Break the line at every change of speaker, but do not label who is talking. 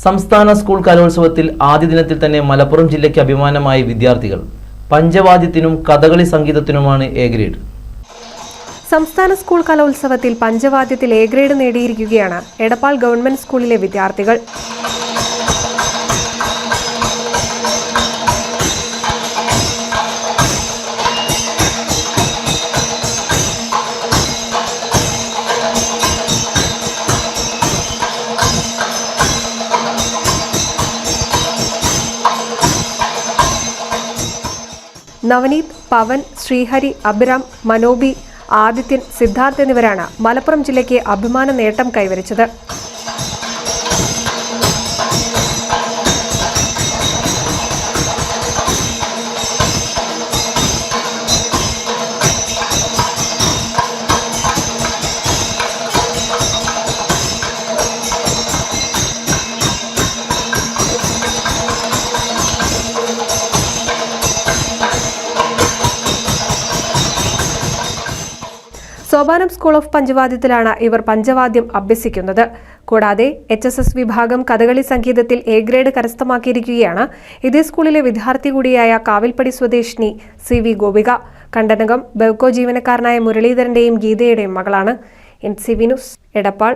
സംസ്ഥാന സ്കൂൾ കലോത്സവത്തിൽ ആദ്യ ദിനത്തിൽ തന്നെ മലപ്പുറം ജില്ലയ്ക്ക് അഭിമാനമായ വിദ്യാർത്ഥികൾ. പഞ്ചവാദ്യത്തിനും കഥകളി സംഗീതത്തിനുമാണ് എ ഗ്രേഡ്.
സംസ്ഥാന സ്കൂൾ കലോത്സവത്തിൽ പഞ്ചവാദ്യത്തിൽ എ ഗ്രേഡ് നേടിയിരിക്കുകയാണ് എടപ്പാൾ ഗവൺമെന്റ് സ്കൂളിലെ വിദ്യാർത്ഥികൾ. നവനീത്, പവൻ, ശ്രീഹരി, അഭിരാം, മനോബി, ആദിത്യൻ, സിദ്ധാർത്ഥ് എന്നിവരാണ് മലപ്പുറം ജില്ലയ്ക്ക് അഭിമാന നേട്ടം കൈവരിച്ചത്. സോപാനം സ്കൂൾ ഓഫ് പഞ്ചവാദ്യത്തിലാണ് ഇവർ പഞ്ചവാദ്യം അഭ്യസിക്കുന്നത്. കൂടാതെ HSS വിഭാഗം കഥകളി സംഗീതത്തിൽ എ ഗ്രേഡ് കരസ്ഥമാക്കിയിരിക്കുകയാണ് ഇതേ സ്കൂളിലെ വിദ്യാർത്ഥി കൂടിയായ കാവിൽപ്പടി സ്വദേശിനി CV ഗോപിക. കണ്ടനകം ബെവ്കോ ജീവനക്കാരനായ മുരളീധരന്റെയും ഗീതയുടെയും മകളാണ്. NCV news, Edappal.